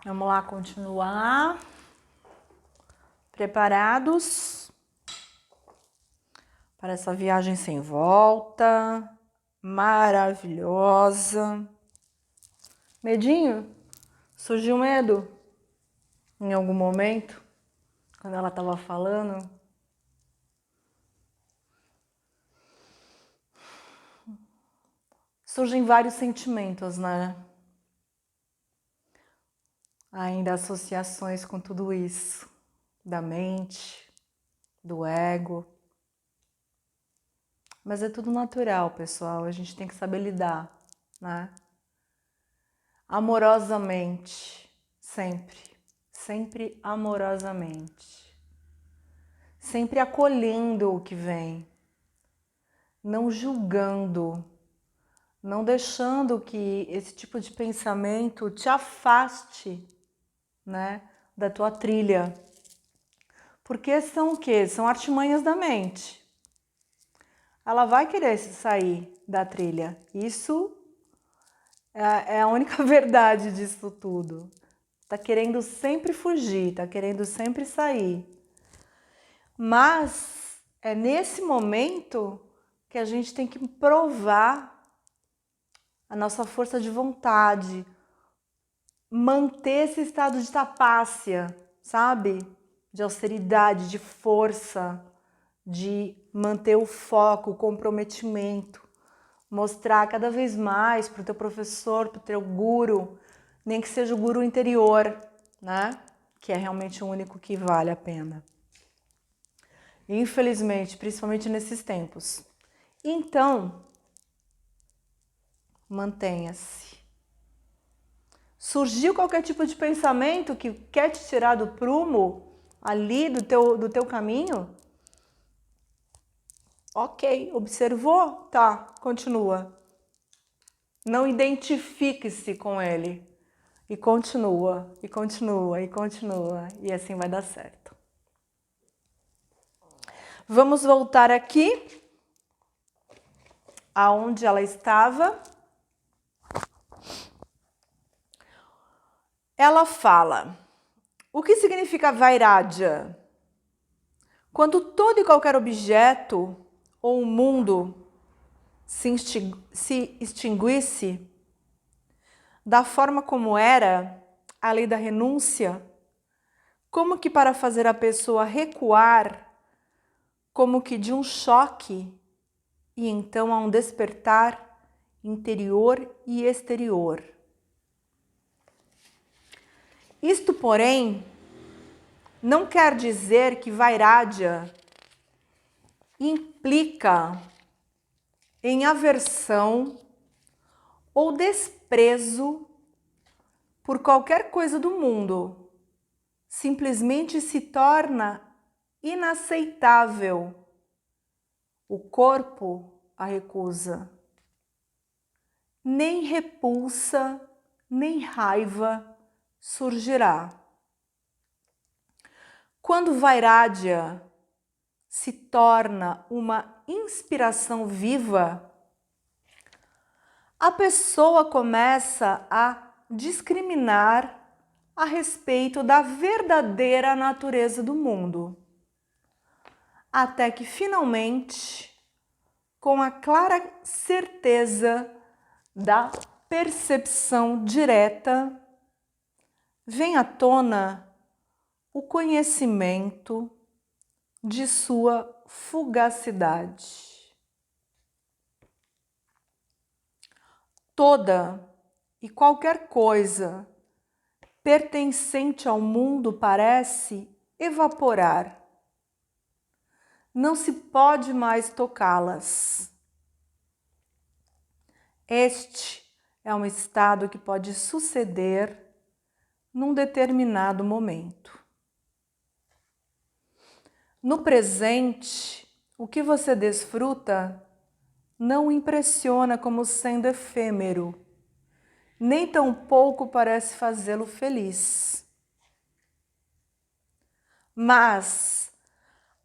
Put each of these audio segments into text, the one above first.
Vamos lá continuar. Preparados para essa viagem sem volta, maravilhosa. Medinho? Surgiu medo em algum momento, quando ela estava falando? Surgem vários sentimentos, né? Ainda associações com tudo isso, da mente, do ego. Mas é tudo natural, pessoal, a gente tem que saber lidar, né? Amorosamente, sempre amorosamente. Sempre acolhendo o que vem, não julgando, não deixando que esse tipo de pensamento te afaste, né, da tua trilha. Porque são o quê? São artimanhas da mente. Ela vai querer sair da trilha. Isso é a única verdade disso tudo. Tá querendo sempre fugir, tá querendo sempre sair. Mas é nesse momento que a gente tem que provar a nossa força de vontade, manter esse estado de tapácia, sabe? De austeridade, de força, de manter o foco, o comprometimento, mostrar cada vez mais para o teu professor, para o teu guru, nem que seja o guru interior, né? Que é realmente o único que vale a pena. Infelizmente, principalmente nesses tempos. Então, mantenha-se. Surgiu qualquer tipo de pensamento que quer te tirar do prumo, ali do teu caminho? Ok, observou? Tá, continua. Não identifique-se com ele. E continua, e continua, e continua. E assim vai dar certo. Vamos voltar aqui aonde ela estava. Ela fala: o que significa Vairagya? Quando todo e qualquer objeto ou o mundo se extinguisse da forma como era, a lei da renúncia, como que para fazer a pessoa recuar, como que de um choque, e então a um despertar interior e exterior. Isto, porém, não quer dizer que Vairagya implica em aversão ou desprezo por qualquer coisa do mundo. Simplesmente se torna inaceitável. O corpo a recusa. Nem repulsa, nem raiva surgirá. Quando Vairagya se torna uma inspiração viva, a pessoa começa a discriminar a respeito da verdadeira natureza do mundo, até que finalmente, com a clara certeza da percepção direta, vem à tona o conhecimento de sua fugacidade. Toda e qualquer coisa pertencente ao mundo parece evaporar. Não se pode mais tocá-las. Este é um estado que pode suceder num determinado momento. No presente, o que você desfruta não o impressiona como sendo efêmero, nem tampouco parece fazê-lo feliz. Mas,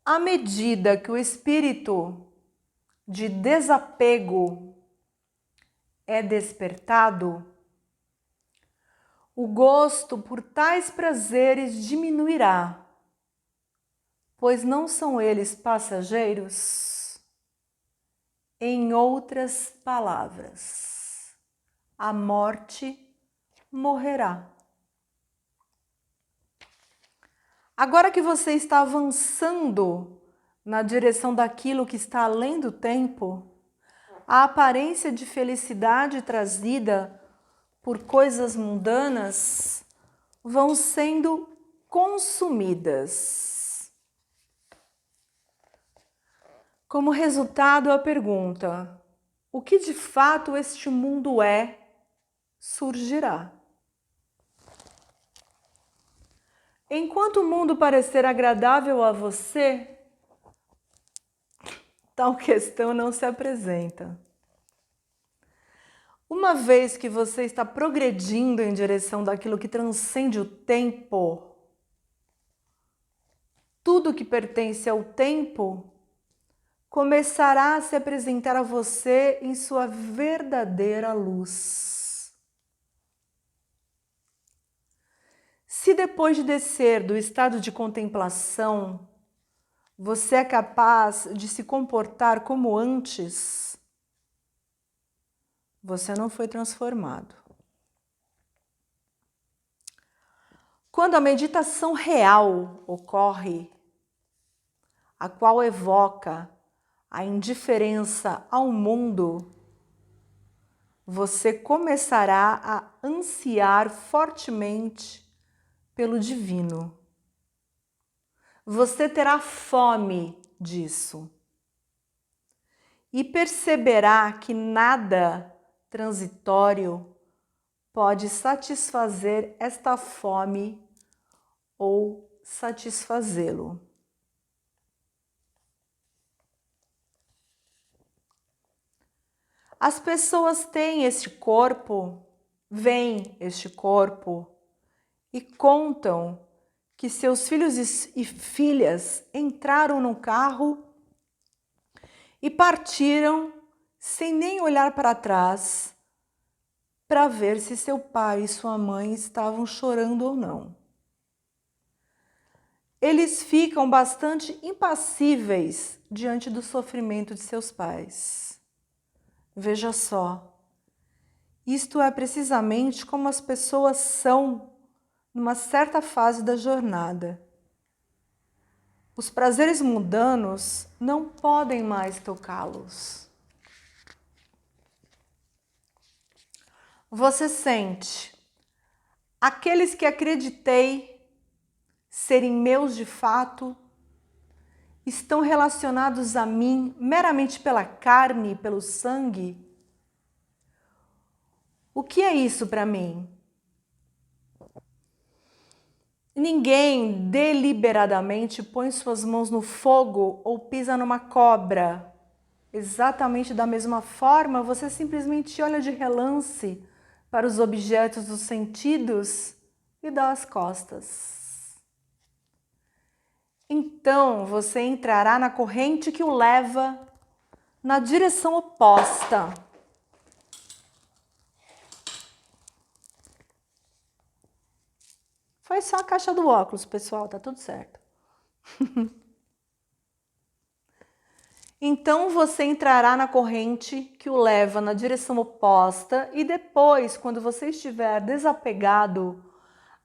à medida que o espírito de desapego é despertado, o gosto por tais prazeres diminuirá, pois não são eles passageiros? Em outras palavras, a morte morrerá. Agora que você está avançando na direção daquilo que está além do tempo, a aparência de felicidade trazida por coisas mundanas vão sendo consumidas. Como resultado, a pergunta: o que de fato este mundo é, surgirá. Enquanto o mundo parecer agradável a você, tal questão não se apresenta. Uma vez que você está progredindo em direção daquilo que transcende o tempo, tudo que pertence ao tempo começará a se apresentar a você em sua verdadeira luz. Se depois de descer do estado de contemplação, você é capaz de se comportar como antes, você não foi transformado. Quando a meditação real ocorre, a qual evoca a indiferença ao mundo, você começará a ansiar fortemente pelo divino. Você terá fome disso e perceberá que nada transitório pode satisfazer esta fome ou satisfazê-lo. As pessoas têm este corpo, veem este corpo e contam que seus filhos e filhas entraram no carro e partiram sem nem olhar para trás para ver se seu pai e sua mãe estavam chorando ou não. Eles ficam bastante impassíveis diante do sofrimento de seus pais. Veja só, isto é precisamente como as pessoas são numa certa fase da jornada. Os prazeres mundanos não podem mais tocá-los. Você sente: aqueles que acreditei serem meus de fato estão relacionados a mim meramente pela carne e pelo sangue? O que é isso para mim? Ninguém deliberadamente põe suas mãos no fogo ou pisa numa cobra. Exatamente da mesma forma, você simplesmente olha de relance para os objetos dos sentidos e dá as costas. Então você entrará na corrente que o leva na direção oposta. Foi só a caixa do óculos, pessoal, tá tudo certo. Então você entrará na corrente que o leva na direção oposta e depois, quando você estiver desapegado,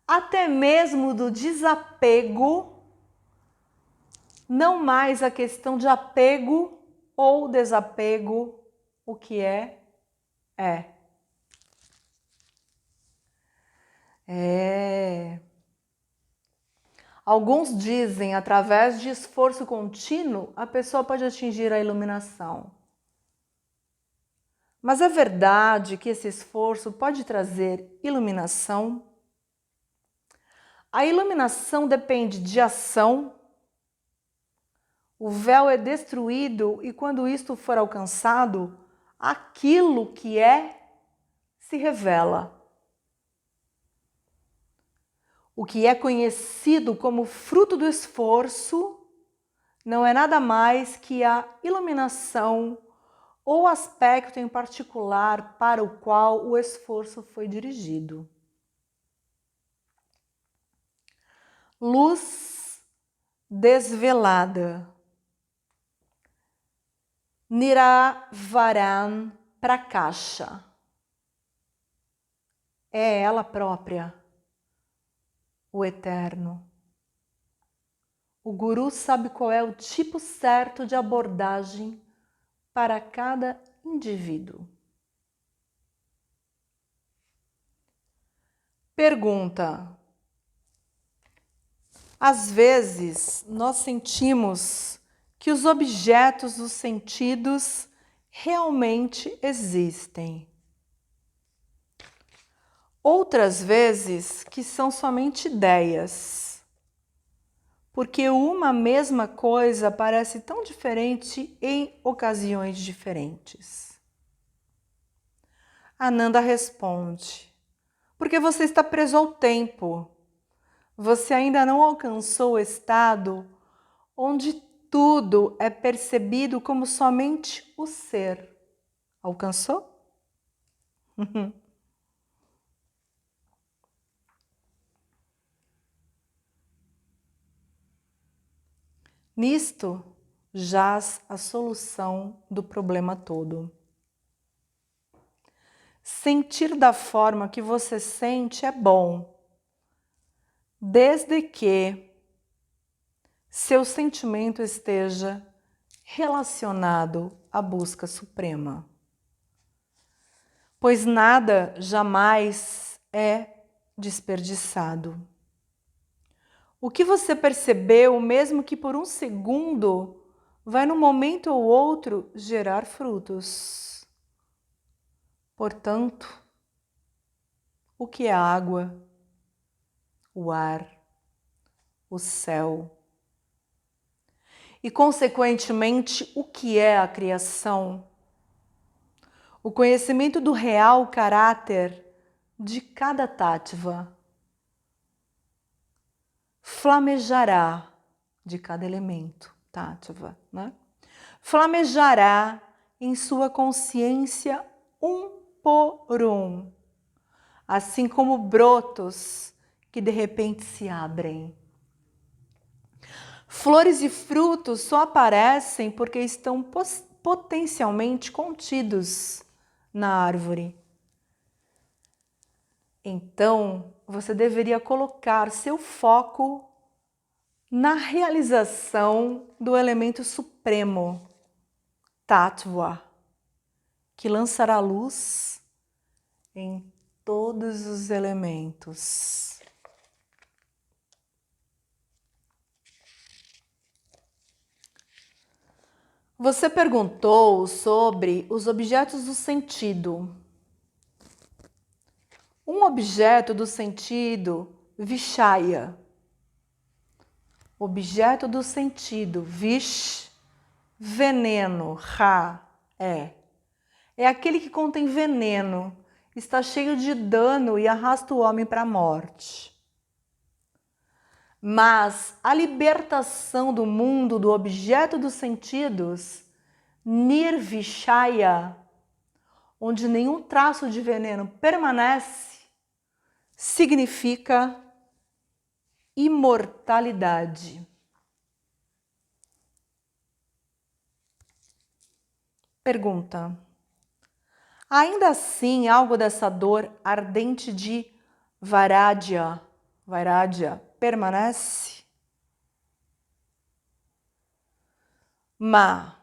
até mesmo do desapego, não mais a questão de apego ou desapego, o que é. Alguns dizem, através de esforço contínuo, a pessoa pode atingir a iluminação. Mas é verdade que esse esforço pode trazer iluminação? A iluminação depende de ação. O véu é destruído e quando isto for alcançado, aquilo que é se revela. O que é conhecido como fruto do esforço não é nada mais que a iluminação ou aspecto em particular para o qual o esforço foi dirigido. luz desvelada. Niravaran Prakasha. É ela própria, o eterno. O guru sabe qual é o tipo certo de abordagem para cada indivíduo. Pergunta: às vezes nós sentimos que os objetos dos sentidos realmente existem. Outras vezes que são somente ideias, porque uma mesma coisa parece tão diferente em ocasiões diferentes. Ananda responde: porque você está preso ao tempo. Você ainda não alcançou o estado onde tudo é percebido como somente o ser. Alcançou? Nisto jaz a solução do problema todo. Sentir da forma que você sente é bom, desde que seu sentimento esteja relacionado à busca suprema. Pois nada jamais é desperdiçado. O que você percebeu, mesmo que por um segundo, vai num momento ou outro gerar frutos. Portanto, o que é a água, o ar, o céu e, consequentemente, o que é a criação? O conhecimento do real caráter de cada tátiva flamejará de cada elemento, tátiva, né? Flamejará em sua consciência um por um, assim como brotos que de repente se abrem. Flores e frutos só aparecem porque estão potencialmente contidos na árvore. Então, você deveria colocar seu foco na realização do elemento supremo, Tattva, que lançará luz em todos os elementos. Você perguntou sobre os objetos do sentido. Um objeto do sentido, Vishaya. Objeto do sentido, Vish, veneno, Ra, é. É aquele que contém veneno, está cheio de dano e arrasta o homem para a morte. Mas a libertação do mundo do objeto dos sentidos, Nirvishaya, onde nenhum traço de veneno permanece, significa imortalidade. Pergunta: ainda assim, algo dessa dor ardente de Vairagya permanece? Mas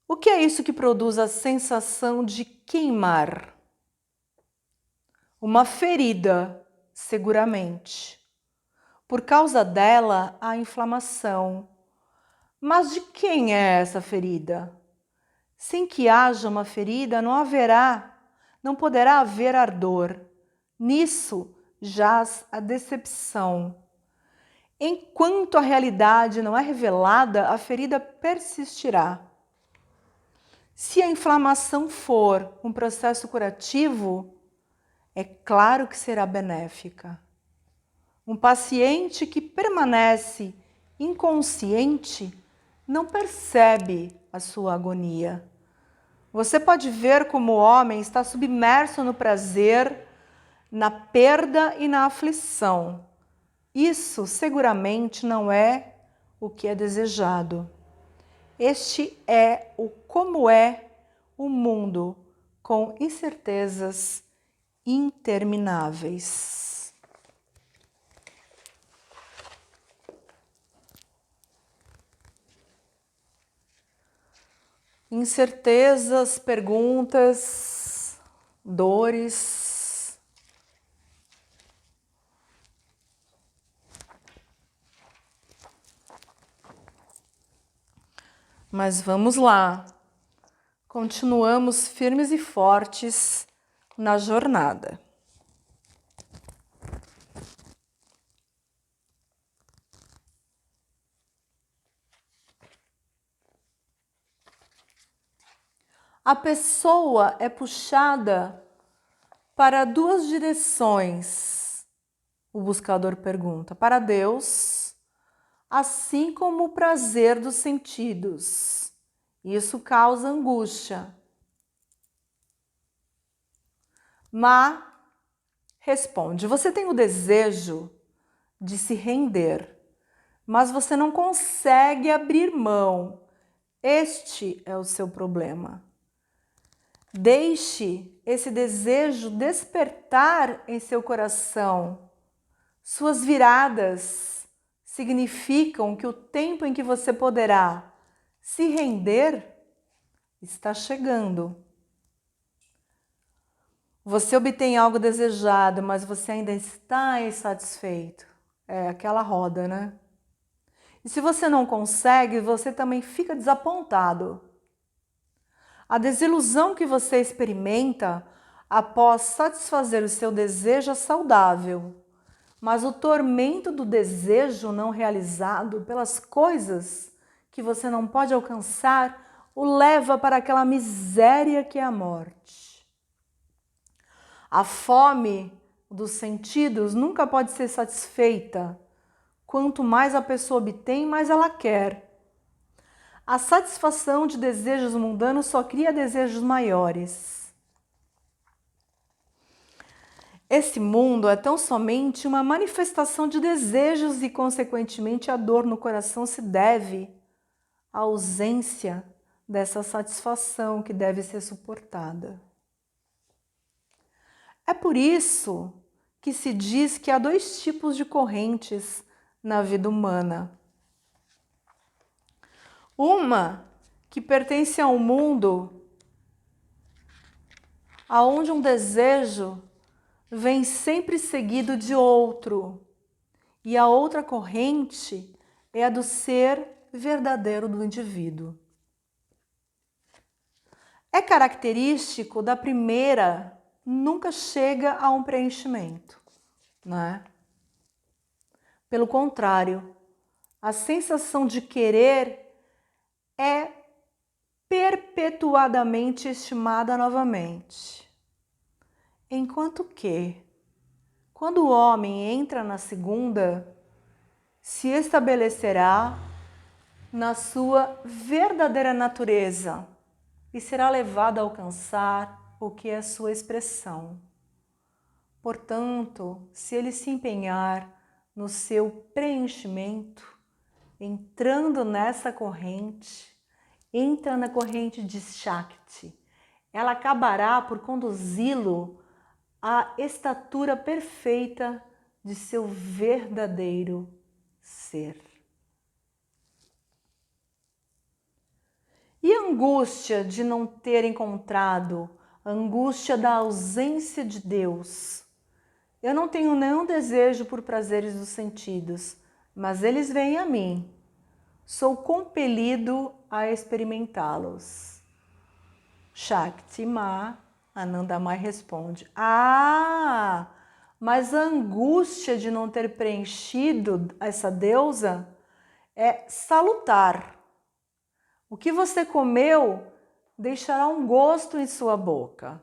o que é isso que produz a sensação de queimar? Uma ferida, seguramente. Por causa dela, há inflamação. Mas de quem é essa ferida? Sem que haja uma ferida, não poderá haver ardor. Nisso jaz a decepção. Enquanto a realidade não é revelada, a ferida persistirá. Se a inflamação for um processo curativo, é claro que será benéfica. Um paciente que permanece inconsciente não percebe a sua agonia. Você pode ver como o homem está submerso no prazer, na perda e na aflição. Isso seguramente não é o que é desejado. Este é o como é o mundo com incertezas intermináveis. Incertezas, perguntas, dores. Mas vamos lá. Continuamos firmes e fortes na jornada. A pessoa é puxada para duas direções, o buscador pergunta, para Deus, assim como o prazer dos sentidos. Isso causa angústia. Má responde, você tem o desejo de se render, mas você não consegue abrir mão. Este é o seu problema. Deixe esse desejo despertar em seu coração. Suas viradas significam que o tempo em que você poderá se render está chegando. Você obtém algo desejado, mas você ainda está insatisfeito. É aquela roda, né? E se você não consegue, você também fica desapontado. A desilusão que você experimenta após satisfazer o seu desejo é saudável, mas o tormento do desejo não realizado pelas coisas que você não pode alcançar o leva para aquela miséria que é a morte. A fome dos sentidos nunca pode ser satisfeita. Quanto mais a pessoa obtém, mais ela quer. A satisfação de desejos mundanos só cria desejos maiores. Esse mundo é tão somente uma manifestação de desejos e, consequentemente, a dor no coração se deve à ausência dessa satisfação que deve ser suportada. É por isso que se diz que há dois tipos de correntes na vida humana. Uma que pertence a um mundo onde um desejo vem sempre seguido de outro, e a outra corrente é a do ser verdadeiro do indivíduo. É característico da primeira, nunca chega a um preenchimento, né? Pelo contrário, a sensação de querer é perpetuadamente estimada novamente. Enquanto que, quando o homem entra na segunda, se estabelecerá na sua verdadeira natureza e será levado a alcançar o que é sua expressão. Portanto, se ele se empenhar no seu preenchimento, entrando nessa corrente, entra na corrente de Shakti, ela acabará por conduzi-lo à estatura perfeita de seu verdadeiro ser. E a angústia de não ter encontrado, a angústia da ausência de Deus? Eu não tenho nenhum desejo por prazeres dos sentidos, mas eles vêm a mim. Sou compelido a experimentá-los. Shakti Ma, Anandamai responde: mas a angústia de não ter preenchido essa deusa é salutar. O que você comeu deixará um gosto em sua boca.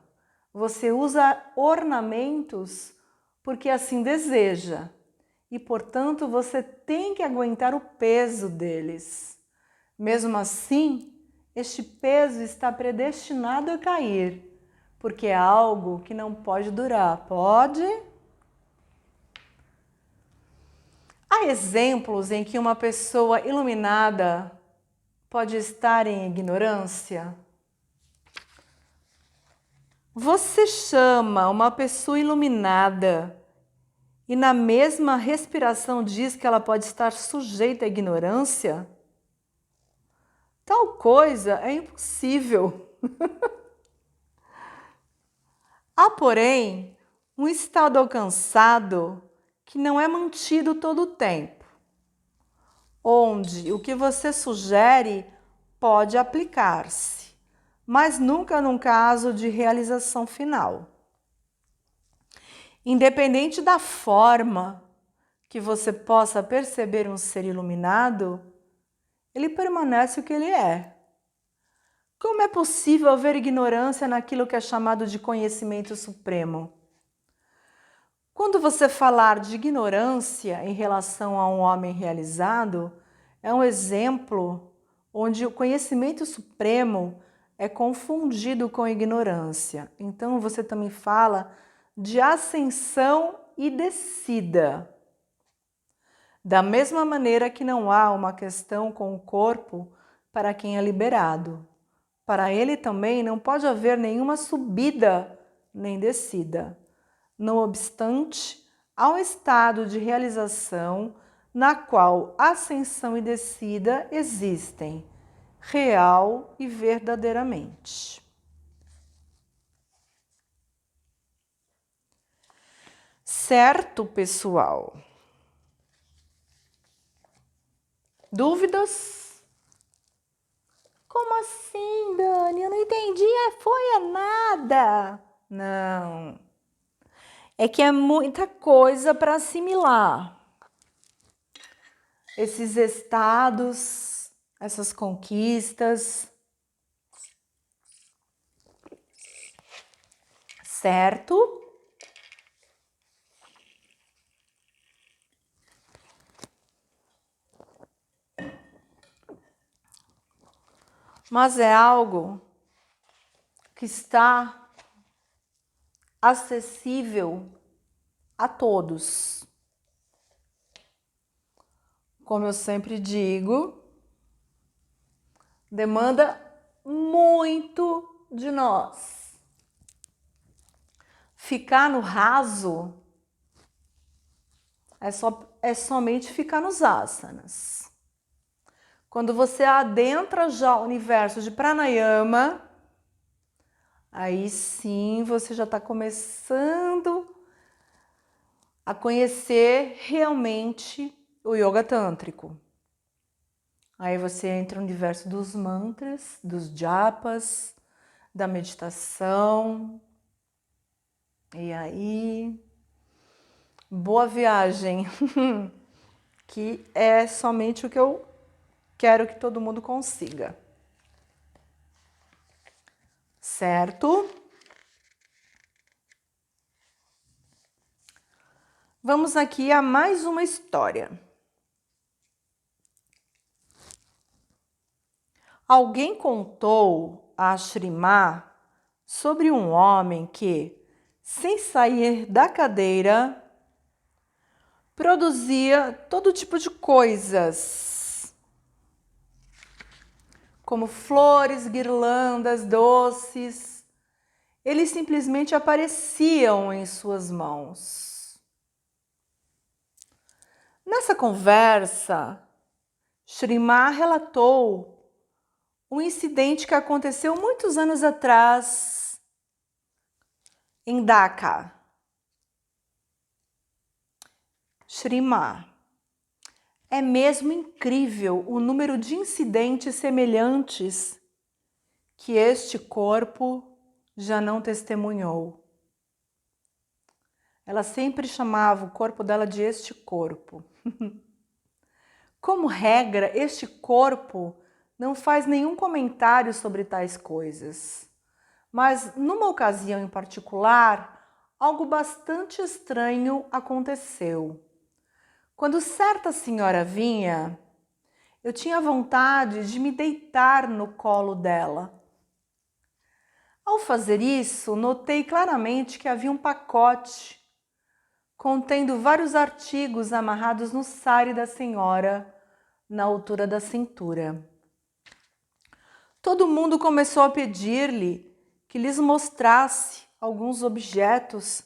Você usa ornamentos porque assim deseja e, portanto, você tem que aguentar o peso deles. Mesmo assim, este peso está predestinado a cair, porque é algo que não pode durar. Pode? Há exemplos em que uma pessoa iluminada pode estar em ignorância? Você chama uma pessoa iluminada e na mesma respiração diz que ela pode estar sujeita à ignorância? Tal coisa é impossível. Há, porém, um estado alcançado que não é mantido todo o tempo, onde o que você sugere pode aplicar-se, mas nunca num caso de realização final. Independente da forma que você possa perceber um ser iluminado, ele permanece o que ele é. Como é possível haver ignorância naquilo que é chamado de conhecimento supremo? Quando você falar de ignorância em relação a um homem realizado, é um exemplo onde o conhecimento supremo é confundido com ignorância. Então você também fala de ascensão e descida. Da mesma maneira que não há uma questão com o corpo para quem é liberado. Para ele também não pode haver nenhuma subida nem descida. Não obstante, há um estado de realização na qual ascensão e descida existem, real e verdadeiramente. Certo, pessoal? Dúvidas? Como assim, Dani? Eu não entendi. Foi a nada. Não. É que é muita coisa para assimilar. Esses estados, essas conquistas, certo? Mas é algo que está acessível a todos. Como eu sempre digo, demanda muito de nós. Ficar no raso é somente ficar nos asanas. Quando você adentra já o universo de pranayama, aí sim você já está começando a conhecer realmente o yoga tântrico. Aí você entra no universo dos mantras, dos japas, da meditação. E aí, boa viagem, que é somente o que eu quero que todo mundo consiga. Certo? Vamos aqui a mais uma história. Alguém contou a Shrimá sobre um homem que, sem sair da cadeira, produzia todo tipo de coisas, como flores, guirlandas, doces. Eles simplesmente apareciam em suas mãos. Nessa conversa, Shrimá relatou um incidente que aconteceu muitos anos atrás em Dhaka. Shrimá, é mesmo incrível o número de incidentes semelhantes que este corpo já não testemunhou. Ela sempre chamava o corpo dela de este corpo. Como regra, este corpo não faz nenhum comentário sobre tais coisas. Mas, numa ocasião em particular, algo bastante estranho aconteceu. Quando certa senhora vinha, eu tinha vontade de me deitar no colo dela. Ao fazer isso, notei claramente que havia um pacote contendo vários artigos amarrados no sari da senhora, na altura da cintura. Todo mundo começou a pedir-lhe que lhes mostrasse alguns objetos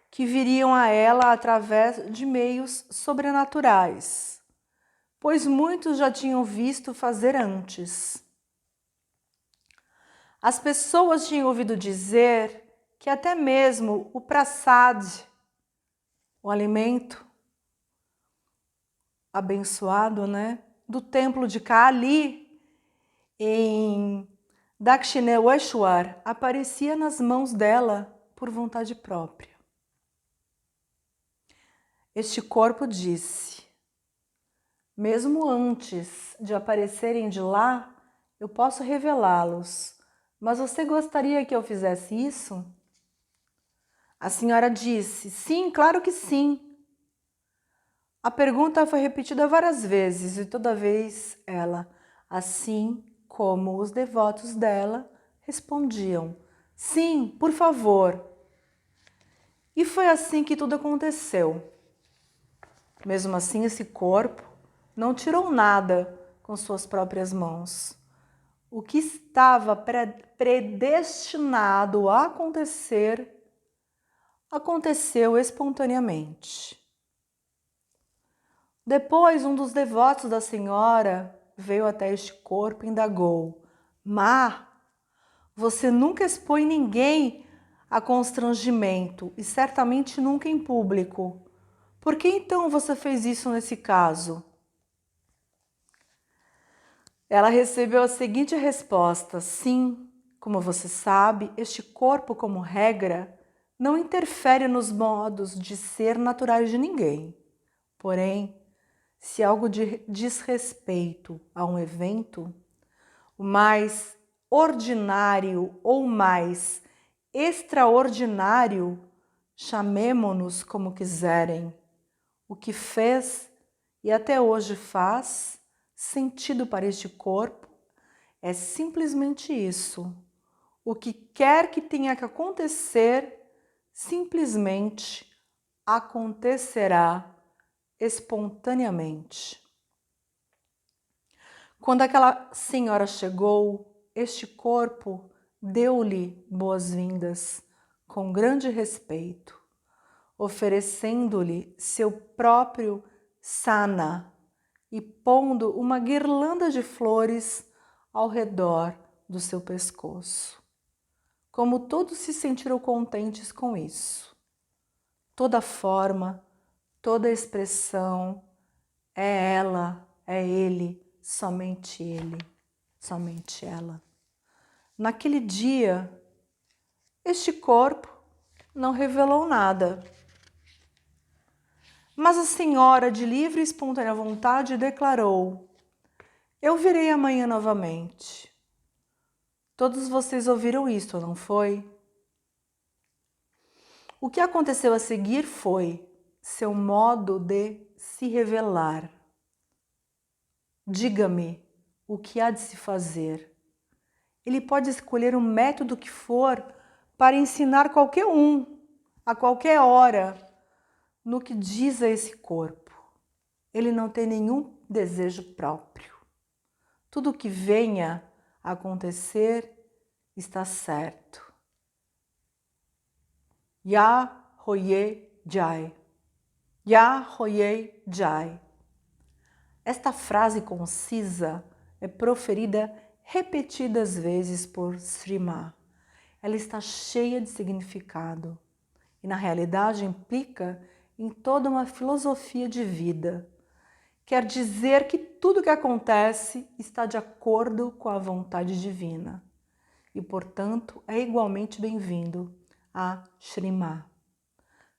que viriam a ela através de meios sobrenaturais, pois muitos já tinham visto fazer antes. As pessoas tinham ouvido dizer que até mesmo o prasad, o alimento abençoado, do templo de Kali, em Dakshineshwar, aparecia nas mãos dela por vontade própria. Este corpo disse: mesmo antes de aparecerem de lá, eu posso revelá-los, mas você gostaria que eu fizesse isso? A senhora disse: sim, claro que sim. A pergunta foi repetida várias vezes e toda vez ela, assim como os devotos dela, respondiam: sim, por favor. E foi assim que tudo aconteceu. Mesmo assim, esse corpo não tirou nada com suas próprias mãos. O que estava predestinado a acontecer, aconteceu espontaneamente. Depois, um dos devotos da senhora veio até este corpo e indagou: Má, você nunca expõe ninguém a constrangimento e certamente nunca em público. Por que então você fez isso nesse caso? Ela recebeu a seguinte resposta: sim, como você sabe, este corpo, como regra, não interfere nos modos de ser naturais de ninguém. Porém, se algo diz respeito a um evento, o mais ordinário ou mais extraordinário, chamemo-nos como quiserem, o que fez e até hoje faz sentido para este corpo é simplesmente isso. O que quer que tenha que acontecer, simplesmente acontecerá espontaneamente. Quando aquela senhora chegou, este corpo deu-lhe boas-vindas com grande respeito, oferecendo-lhe seu próprio sana e pondo uma guirlanda de flores ao redor do seu pescoço. Como todos se sentiram contentes com isso. Toda forma, toda expressão, é ela, é ele, somente ele, somente ela. Naquele dia, este corpo não revelou nada. Mas a senhora, de livre e espontânea vontade, declarou: eu virei amanhã novamente. Todos vocês ouviram isso, não foi? O que aconteceu a seguir foi seu modo de se revelar. Diga-me o que há de se fazer. Ele pode escolher o método que for para ensinar qualquer um, a qualquer hora, no que diz a esse corpo. Ele não tem nenhum desejo próprio. Tudo o que venha a acontecer está certo. Ya Hoye Jai. Ya Hoye Jai. Esta frase concisa é proferida repetidas vezes por Sri Ma. Ela está cheia de significado e, na realidade, implica em toda uma filosofia de vida. Quer dizer que tudo o que acontece está de acordo com a vontade divina e, portanto, é igualmente bem-vindo a Shri Ma.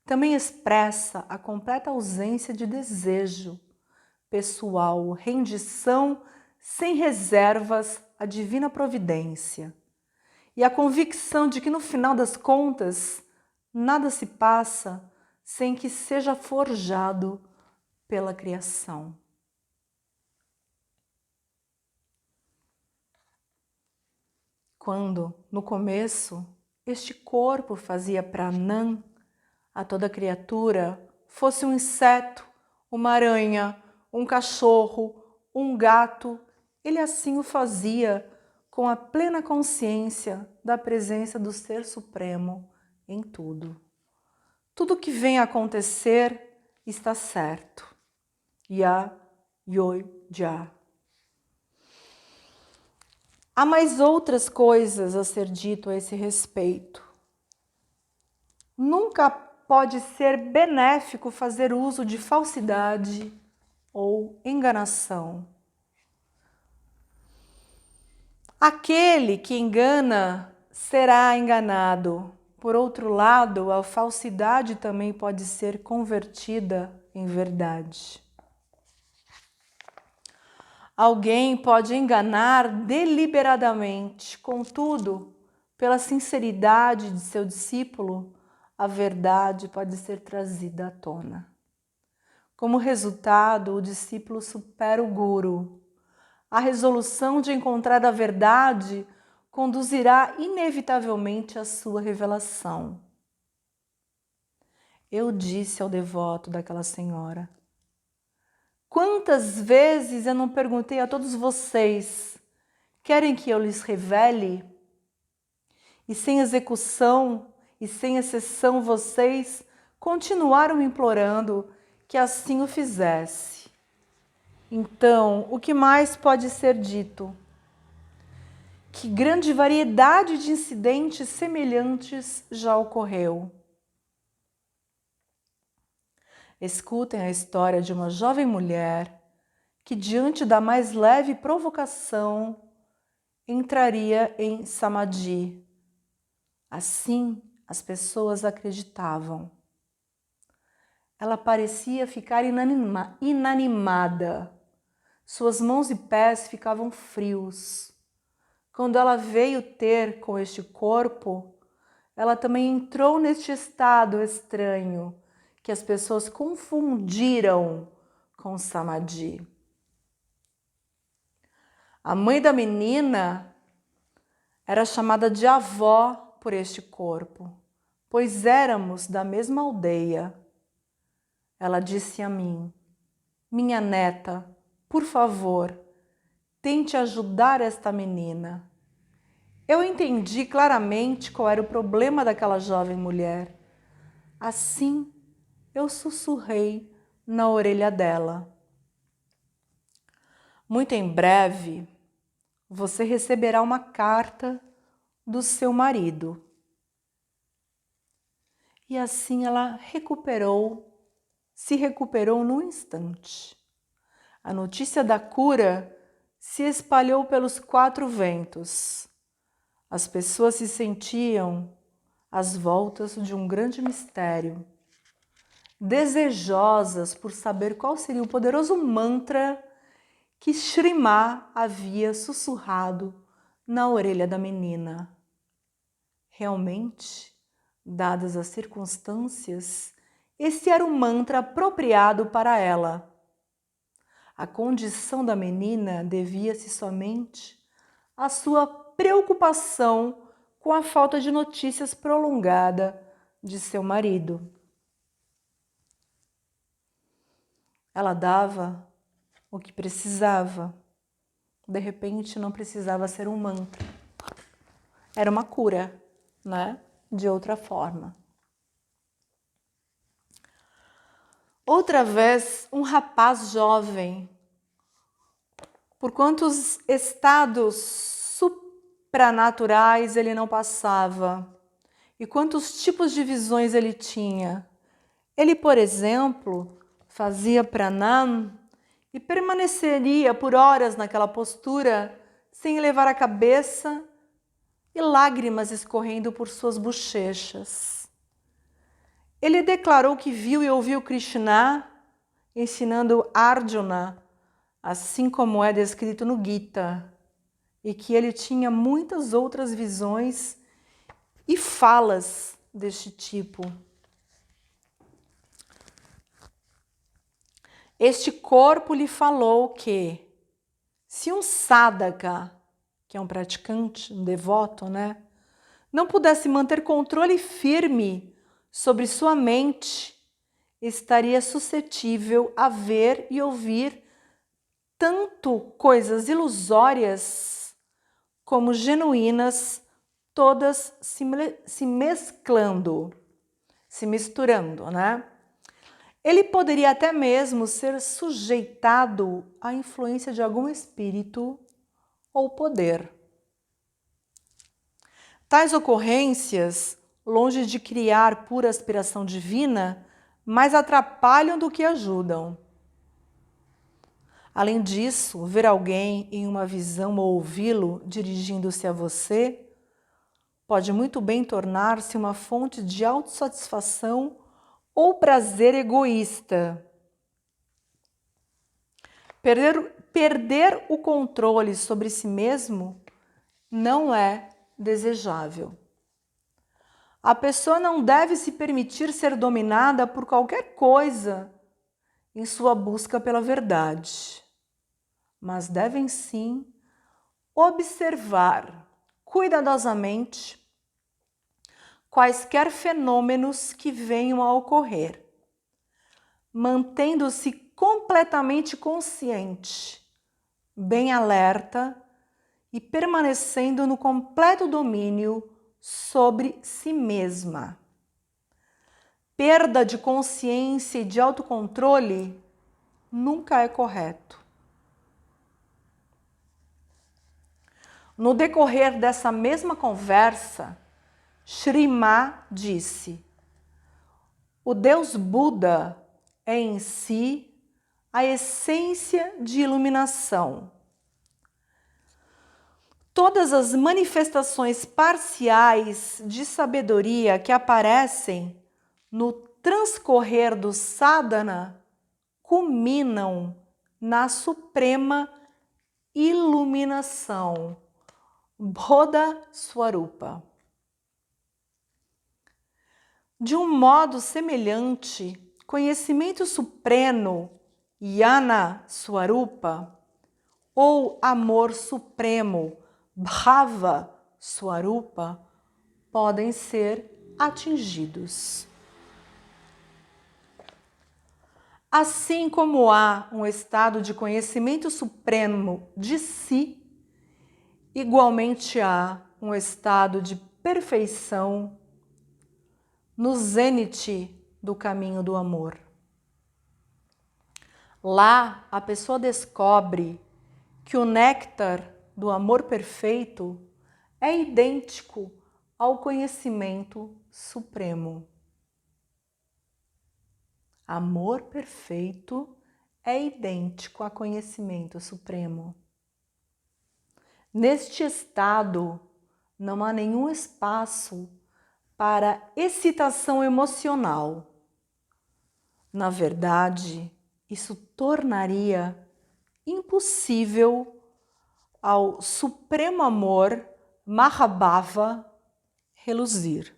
Também expressa a completa ausência de desejo pessoal, rendição sem reservas à divina providência e a convicção de que no final das contas nada se passa sem que seja forjado pela criação. Quando, no começo, este corpo fazia pranam a toda criatura fosse um inseto, uma aranha, um cachorro, um gato, ele assim o fazia com a plena consciência da presença do Ser Supremo em tudo. Tudo que vem a acontecer está certo. Ya, Yoi, Já. Há mais outras coisas a ser dito a esse respeito. Nunca pode ser benéfico fazer uso de falsidade ou enganação. Aquele que engana será enganado. Por outro lado, a falsidade também pode ser convertida em verdade. Alguém pode enganar deliberadamente, contudo, pela sinceridade de seu discípulo, a verdade pode ser trazida à tona. Como resultado, o discípulo supera o guru. A resolução de encontrar a verdade conduzirá inevitavelmente à sua revelação. Eu disse ao devoto daquela senhora: quantas vezes eu não perguntei a todos vocês, querem que eu lhes revele? E sem execução e sem exceção vocês continuaram implorando que assim o fizesse. Então, o que mais pode ser dito? Que grande variedade de incidentes semelhantes já ocorreu. Escutem a história de uma jovem mulher que, diante da mais leve provocação, entraria em samadhi. Assim, as pessoas acreditavam. Ela parecia ficar inanimada. Suas mãos e pés ficavam frios. Quando ela veio ter com este corpo, ela também entrou neste estado estranho que as pessoas confundiram com samadhi. A mãe da menina era chamada de avó por este corpo, pois éramos da mesma aldeia. Ela disse a mim: minha neta, por favor, tente ajudar esta menina. Eu entendi claramente qual era o problema daquela jovem mulher. Assim, eu sussurrei na orelha dela: muito em breve, você receberá uma carta do seu marido. E assim ela se recuperou num instante. A notícia da cura se espalhou pelos 4 ventos. As pessoas se sentiam às voltas de um grande mistério, desejosas por saber qual seria o poderoso mantra que Shrimá havia sussurrado na orelha da menina. Realmente, dadas as circunstâncias, esse era o mantra apropriado para ela. A condição da menina devia-se somente à sua preocupação com a falta de notícias prolongada de seu marido. Ela dava o que precisava. De repente, não precisava ser um mantra. Era uma cura, né? De outra forma. Outra vez, um rapaz jovem, por quantos estados supranaturais ele não passava e quantos tipos de visões ele tinha. Ele, por exemplo, fazia pranam e permaneceria por horas naquela postura sem elevar a cabeça e lágrimas escorrendo por suas bochechas. Ele declarou que viu e ouviu Krishna ensinando Arjuna, assim como é descrito no Gita, e que ele tinha muitas outras visões e falas deste tipo. Este corpo lhe falou que, se um sadhaka, que é um praticante, um devoto, né, não pudesse manter controle firme sobre sua mente, estaria suscetível a ver e ouvir tanto coisas ilusórias como genuínas, todas se mesclando, se misturando, né? Ele poderia até mesmo ser sujeitado à influência de algum espírito ou poder. Tais ocorrências, longe de criar pura aspiração divina, mais atrapalham do que ajudam. Além disso, ver alguém em uma visão ou ouvi-lo dirigindo-se a você pode muito bem tornar-se uma fonte de autossatisfação ou prazer egoísta. Perder o controle sobre si mesmo não é desejável. A pessoa não deve se permitir ser dominada por qualquer coisa em sua busca pela verdade, mas devem sim observar cuidadosamente quaisquer fenômenos que venham a ocorrer, mantendo-se completamente consciente, bem alerta e permanecendo no completo domínio sobre si mesma. Perda de consciência e de autocontrole nunca é correto. No decorrer dessa mesma conversa, Shri Ma disse: o Deus Buda é em si a essência de iluminação. Todas as manifestações parciais de sabedoria que aparecem no transcorrer do sadhana culminam na suprema iluminação, Bodha Swarupa. De um modo semelhante, conhecimento supremo, Jnana Swarupa, ou amor supremo, Bhava Swarupa, podem ser atingidos. Assim como há um estado de conhecimento supremo de si, igualmente há um estado de perfeição no zênite do caminho do amor. Lá, a pessoa descobre que o néctar do amor perfeito é idêntico ao conhecimento supremo. Amor perfeito é idêntico a conhecimento supremo. Neste estado, não há nenhum espaço para excitação emocional. Na verdade, isso tornaria impossível ao supremo amor, Mahabhava, reluzir.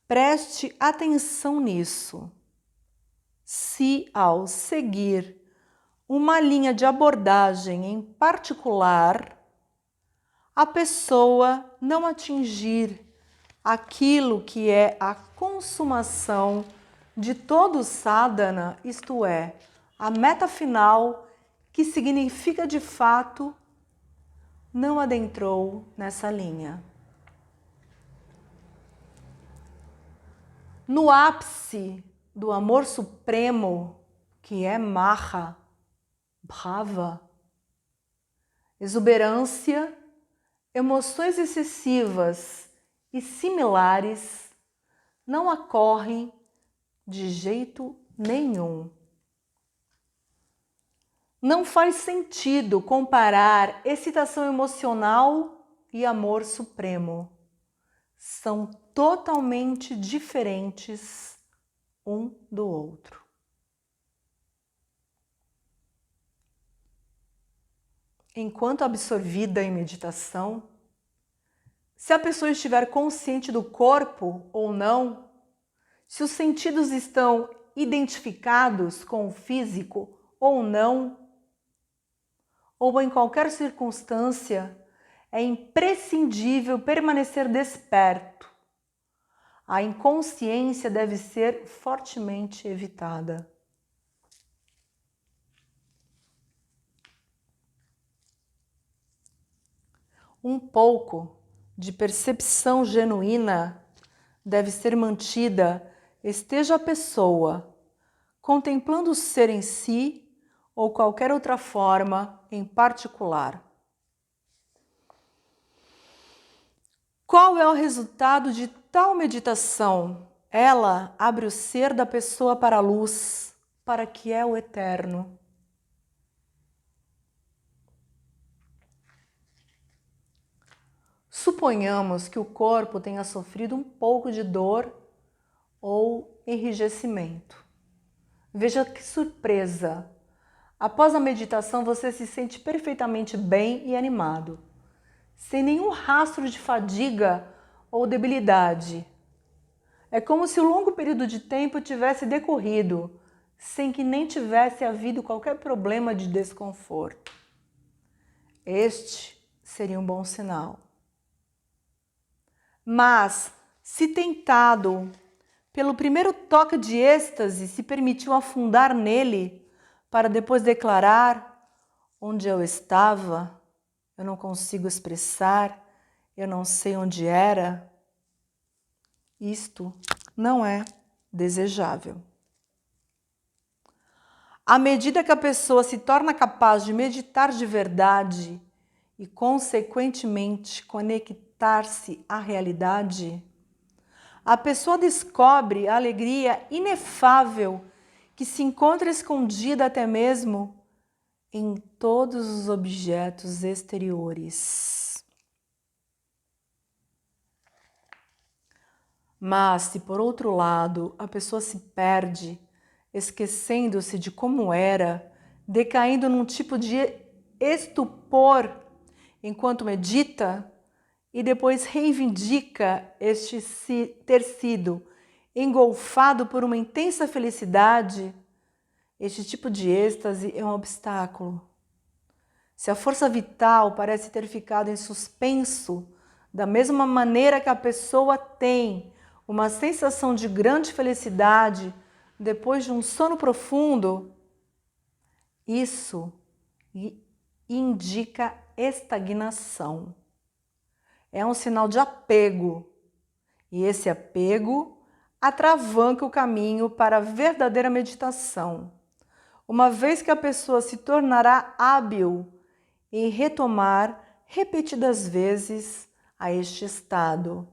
Preste atenção nisso. Se ao seguir uma linha de abordagem em particular, a pessoa não atingir aquilo que é a consumação de todo sadhana, isto é, a meta final, que significa de fato, não adentrou nessa linha. No ápice do amor supremo, que é Maha, Bhava, exuberância, emoções excessivas e similares não ocorrem de jeito nenhum. Não faz sentido comparar excitação emocional e amor supremo. São totalmente diferentes um do outro. Enquanto absorvida em meditação, se a pessoa estiver consciente do corpo ou não, se os sentidos estão identificados com o físico ou não, ou em qualquer circunstância, é imprescindível permanecer desperto, A inconsciência deve ser fortemente evitada. Um pouco de percepção genuína deve ser mantida, esteja a pessoa contemplando o ser em si ou qualquer outra forma em particular. Qual é o resultado de tal meditação? Ela abre o ser da pessoa para a luz, para que é o eterno. Suponhamos que o corpo tenha sofrido um pouco de dor ou enrijecimento. Veja que surpresa! Após a meditação, você se sente perfeitamente bem e animado, sem nenhum rastro de fadiga ou debilidade. É como se o longo período de tempo tivesse decorrido, sem que nem tivesse havido qualquer problema de desconforto. Este seria um bom sinal. Mas, se tentado pelo primeiro toque de êxtase, se permitiu afundar nele, para depois declarar: onde eu estava, eu não consigo expressar, eu não sei onde era. Isto não é desejável. À medida que a pessoa se torna capaz de meditar de verdade e, consequentemente, conectar-se à realidade, a pessoa descobre a alegria inefável que se encontra escondida até mesmo em todos os objetos exteriores. Mas se por outro lado a pessoa se perde, esquecendo-se de como era, decaindo num tipo de estupor enquanto medita, e depois reivindica ter sido engolfado por uma intensa felicidade, este tipo de êxtase é um obstáculo. Se a força vital parece ter ficado em suspenso, da mesma maneira que a pessoa tem uma sensação de grande felicidade depois de um sono profundo, isso indica estagnação. É um sinal de apego, e esse apego atravanca o caminho para a verdadeira meditação, uma vez que a pessoa se tornará hábil em retomar repetidas vezes a este estado,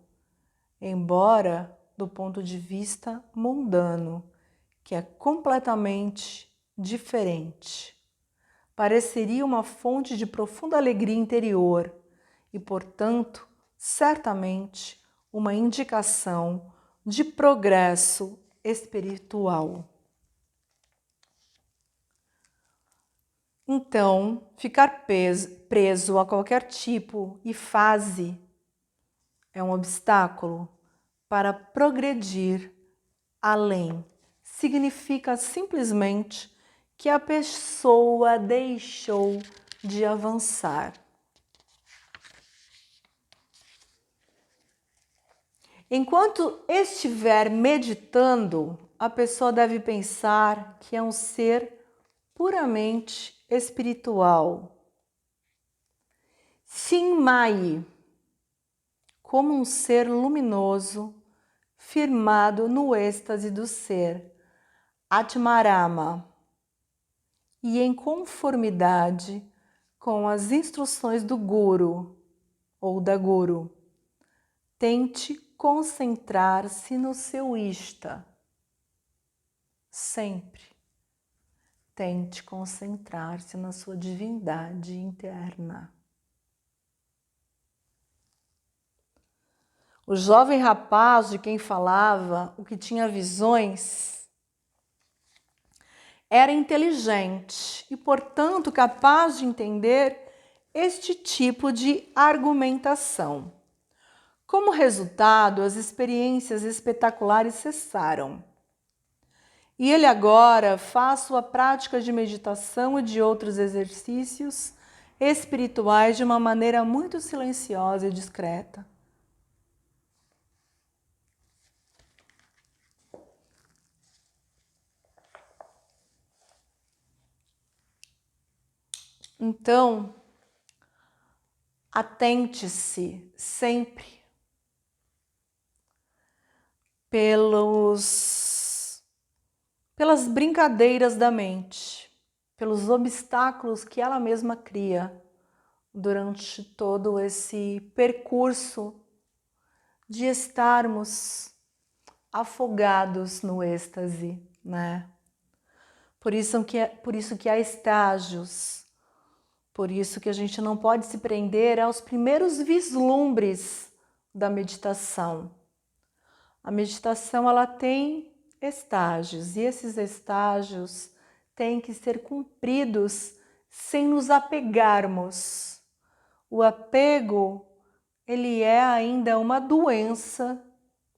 embora do ponto de vista mundano, que é completamente diferente. Pareceria uma fonte de profunda alegria interior e, portanto, certamente uma indicação de progresso espiritual. Então, ficar preso a qualquer tipo e fase é um obstáculo para progredir além. Significa simplesmente que a pessoa deixou de avançar. Enquanto estiver meditando, a pessoa deve pensar que é um ser puramente espiritual. Chinmayi, como um ser luminoso, firmado no êxtase do ser, Atmarama, e em conformidade com as instruções do Guru ou da Guru. Tente concentrar-se no seu Ishta. Sempre. Tente concentrar-se na sua divindade interna. O jovem rapaz de quem falava, o que tinha visões, era inteligente e, portanto, capaz de entender este tipo de argumentação. Como resultado, as experiências espetaculares cessaram. E ele agora faz sua prática de meditação e de outros exercícios espirituais de uma maneira muito silenciosa e discreta. Então, atente-se sempre pelas brincadeiras da mente, pelos obstáculos que ela mesma cria durante todo esse percurso de estarmos afogados no êxtase, né? Por isso que há estágios, por isso que a gente não pode se prender aos primeiros vislumbres da meditação. A meditação, ela tem estágios, e esses estágios têm que ser cumpridos sem nos apegarmos. O apego, ele é ainda uma doença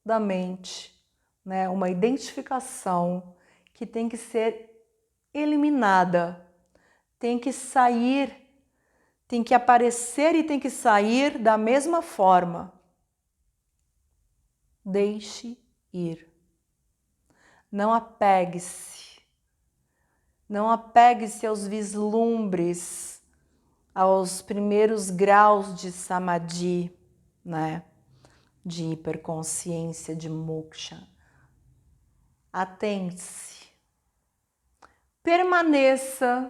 da mente, né? Uma identificação que tem que ser eliminada, tem que sair, tem que aparecer e tem que sair da mesma forma. Deixe ir. Não apegue-se. Não apegue-se aos vislumbres, aos primeiros graus de samadhi, né? De hiperconsciência, de moksha. Atente-se. Permaneça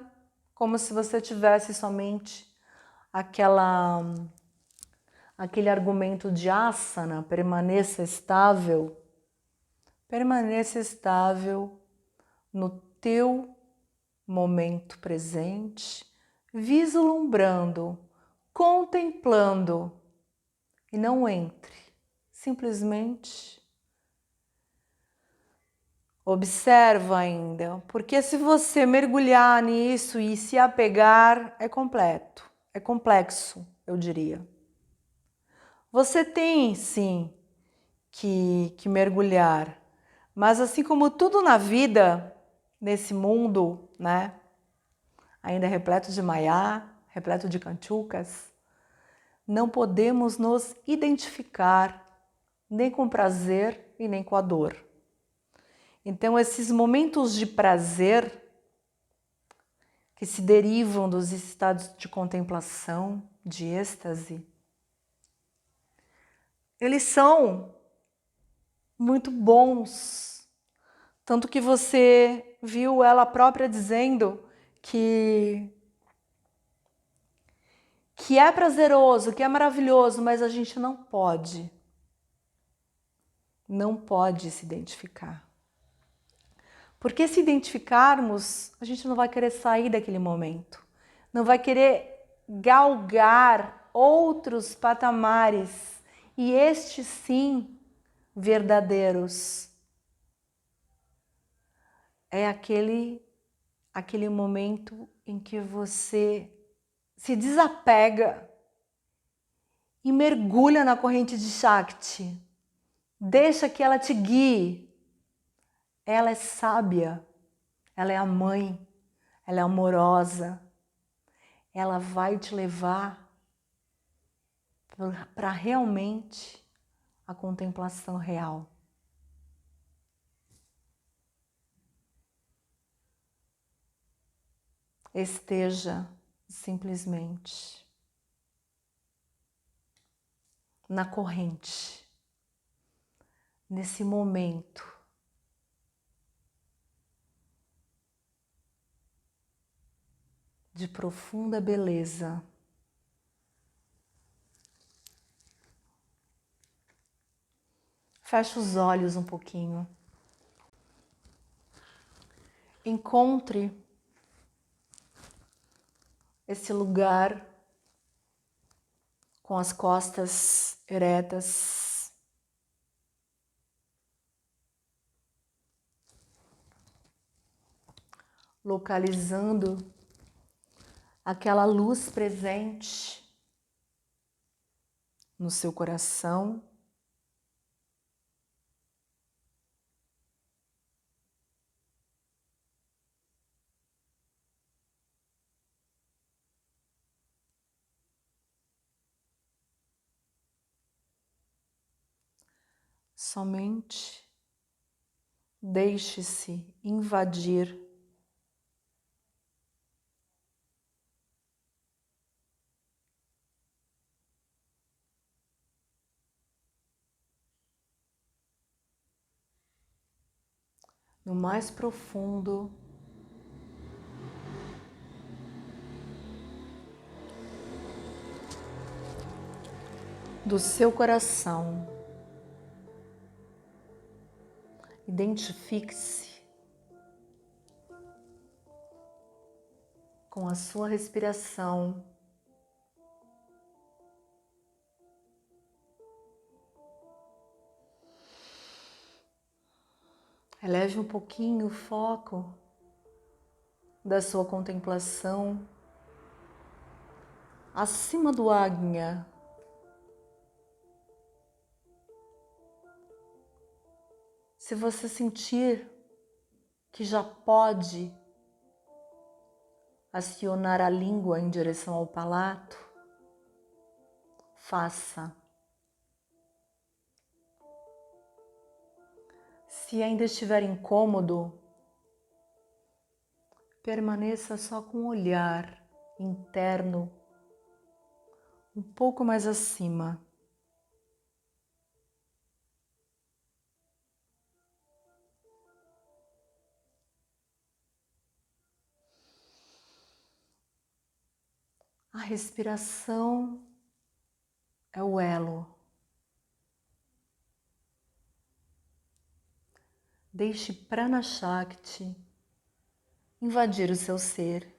como se você tivesse somente aquele argumento de asana, permaneça estável no teu momento presente, vislumbrando, contemplando, e não entre, simplesmente observa ainda, porque se você mergulhar nisso e se apegar, é complexo, eu diria. Você tem, sim, que mergulhar, mas assim como tudo na vida, nesse mundo, né, ainda repleto de maiá, repleto de canchucas, não podemos nos identificar nem com o prazer e nem com a dor. Então, esses momentos de prazer que se derivam dos estados de contemplação, de êxtase, eles são muito bons. Tanto que você viu ela própria dizendo que é prazeroso, que é maravilhoso, mas a gente não pode se identificar. Porque se identificarmos, a gente não vai querer sair daquele momento, não vai querer galgar outros patamares, e estes sim, verdadeiros. É aquele momento em que você se desapega e mergulha na corrente de Shakti. Deixa que ela te guie. Ela é sábia, ela é a mãe, ela é amorosa. Ela vai te levar para realmente a contemplação real. Esteja simplesmente na corrente, nesse momento de profunda beleza. Feche os olhos um pouquinho. Encontre esse lugar com as costas eretas. Localizando aquela luz presente no seu coração. Somente deixe-se invadir no mais profundo do seu coração. Identifique-se com a sua respiração. Eleve um pouquinho o foco da sua contemplação acima do águia. Se você sentir que já pode acionar a língua em direção ao palato, faça. Se ainda estiver incômodo, permaneça só com o olhar interno um pouco mais acima. A respiração é o elo. Deixe Prana Shakti invadir o seu ser.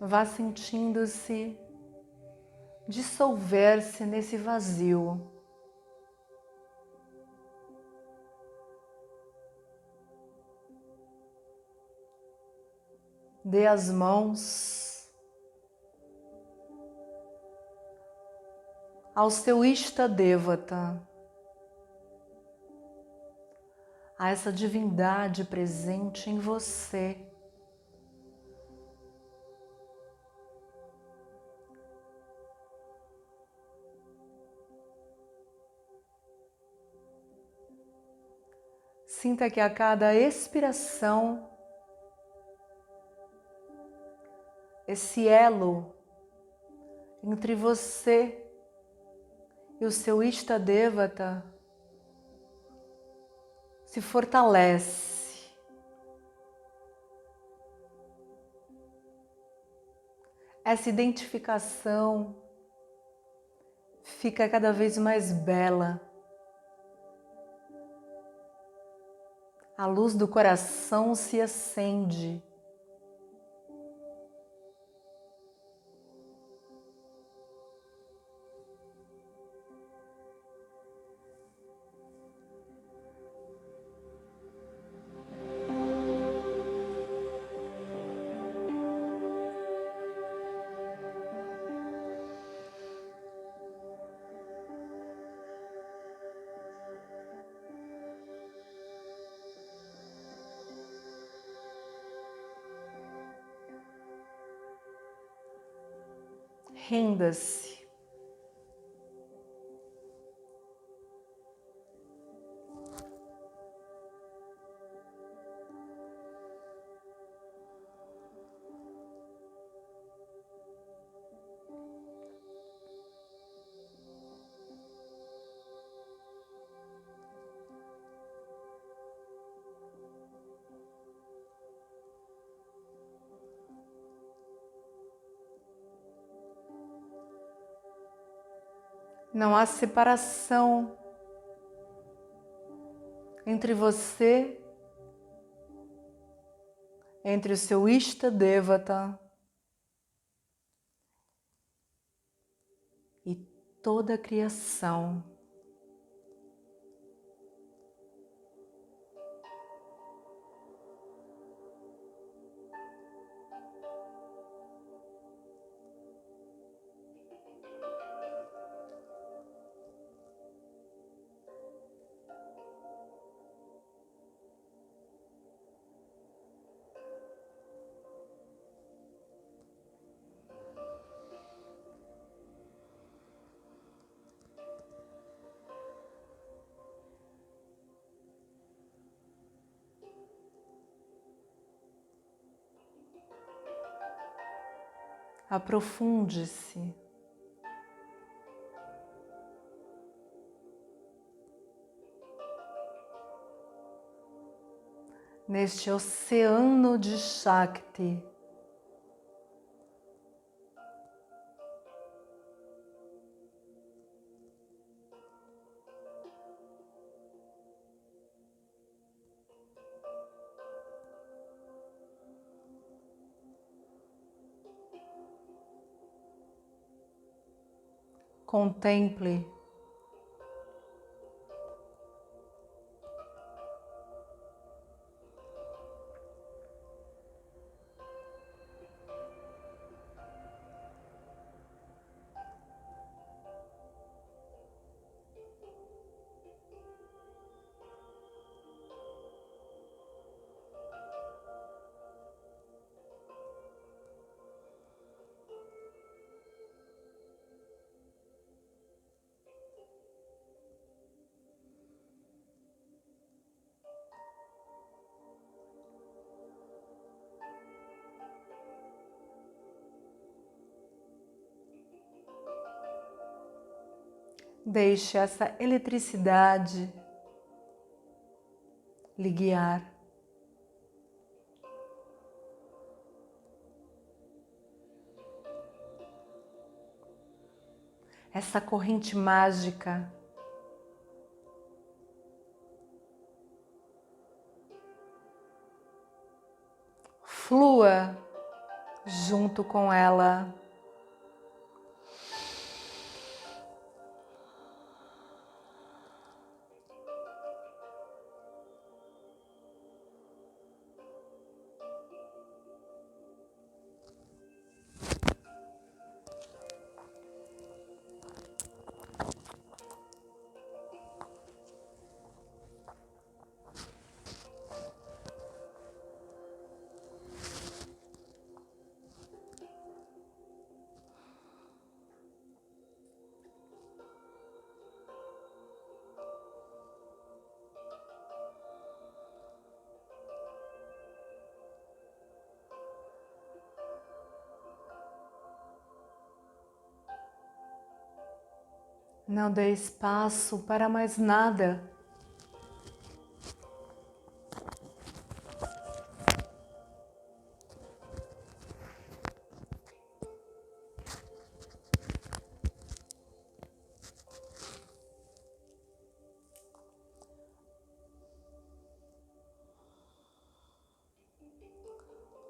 Vá sentindo-se dissolver-se nesse vazio. Dê as mãos ao seu Ishta Devata, a essa divindade presente em você. Sinta que a cada expiração, esse elo entre você e o seu Ishta Devata se fortalece. Essa identificação fica cada vez mais bela. A luz do coração se acende. Renda-se. Não há separação entre você, entre o seu Ishta Devata e toda a criação. Aprofunde-se. Neste oceano de Shakti. Contemple Deixe essa eletricidade lhe guiar. Essa corrente mágica flua junto com ela. Não dê espaço para mais nada.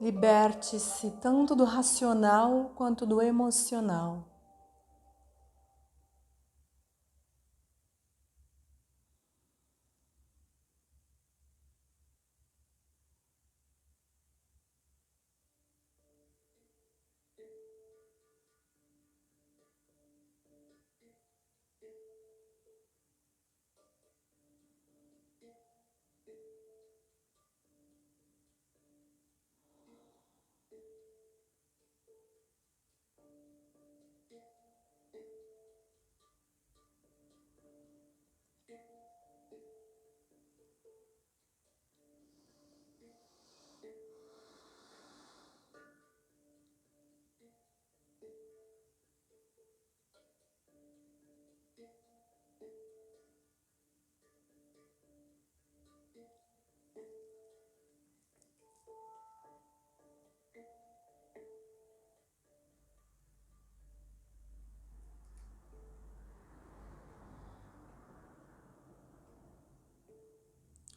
Liberte-se tanto do racional quanto do emocional.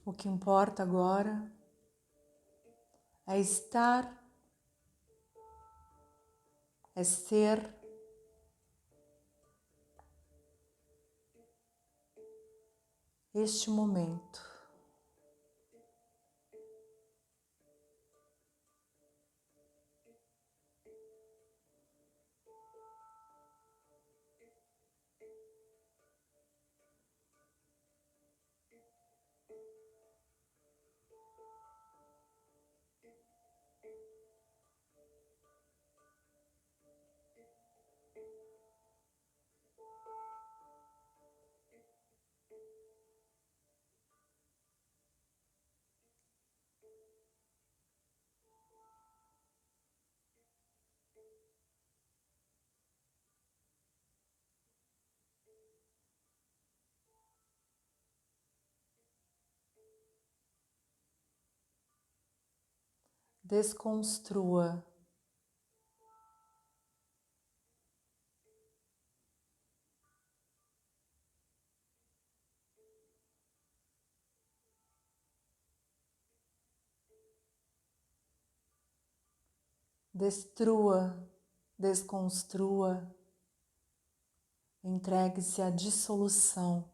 O que importa agora é estar, é ser este momento. Desconstrua. Destrua, desconstrua, entregue-se à dissolução.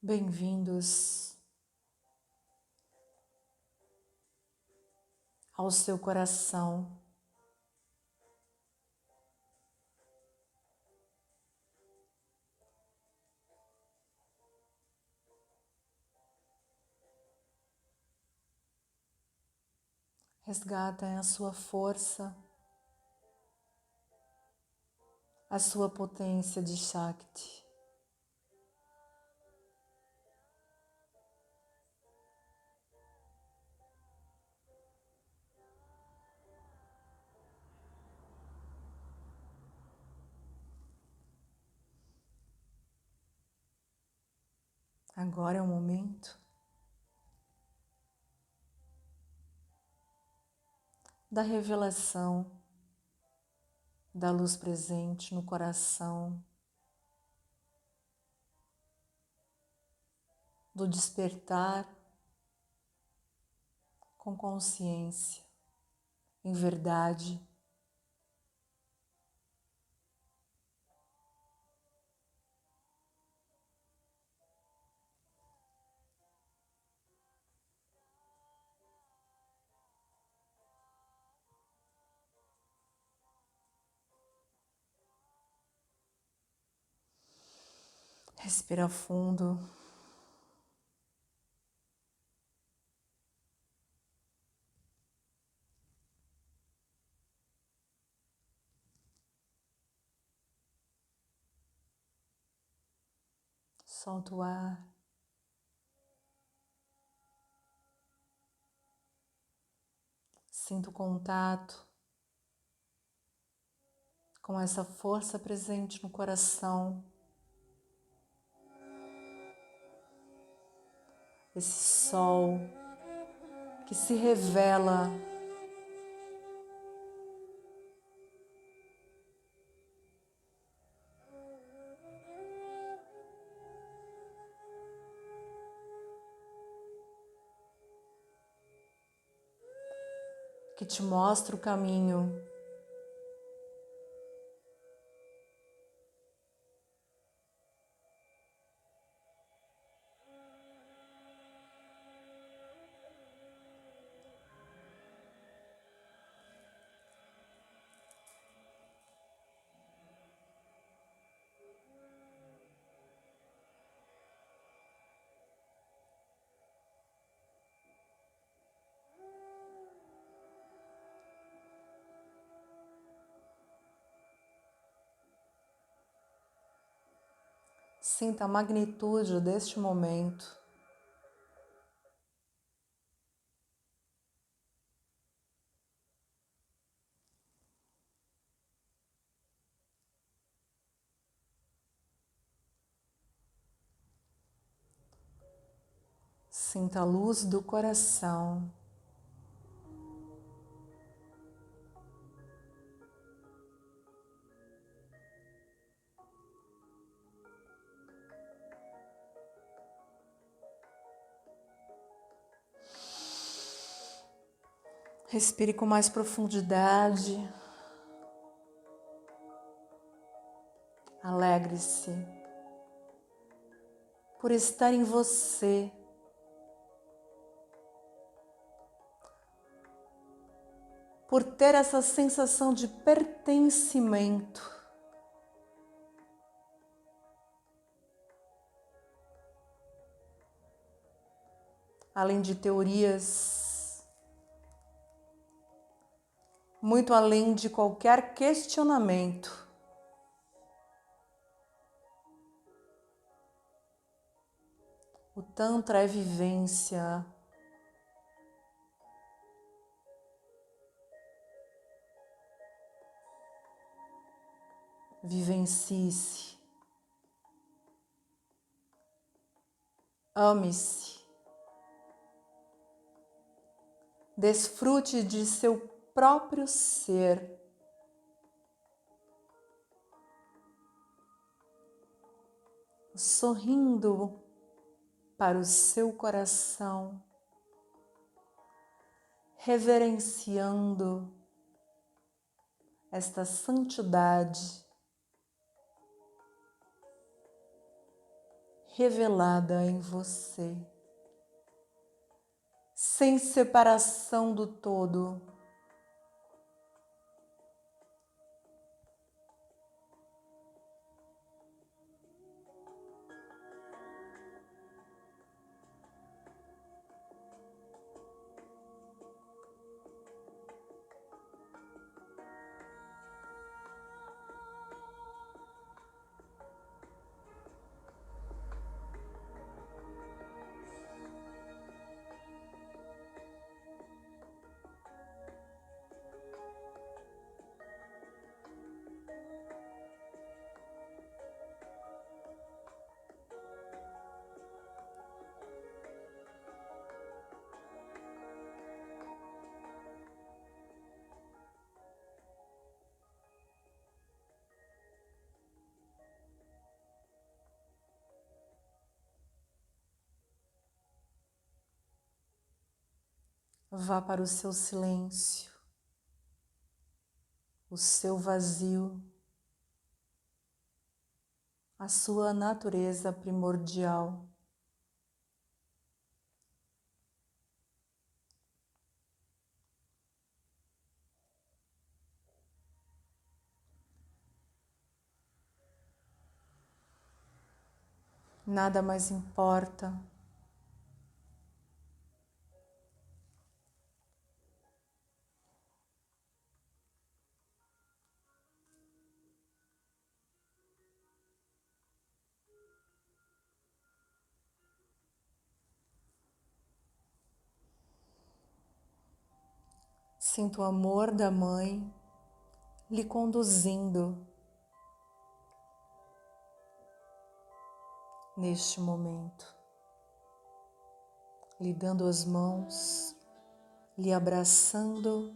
Bem-vindos ao seu coração. Resgatem a sua força, a sua potência de Shakti. Agora é o momento da revelação da luz presente no coração, do despertar com consciência, em verdade. Respira fundo. Solta o ar. Sinta o contato com essa força presente no coração. Esse sol que se revela que te mostra o caminho. Sinta a magnitude deste momento. Sinta a luz do coração. Respire com mais profundidade. Alegre-se por estar em você. Por ter essa sensação de pertencimento. Além de teorias, muito além de qualquer questionamento. O Tantra é vivência. Vivencie-se. Ame-se. Desfrute de seu próprio ser. Sorrindo para o seu coração, reverenciando esta santidade revelada em você, sem separação do todo. Vá para o seu silêncio, o seu vazio, a sua natureza primordial. Nada mais importa. Sinto o amor da mãe lhe conduzindo neste momento, lhe dando as mãos, lhe abraçando,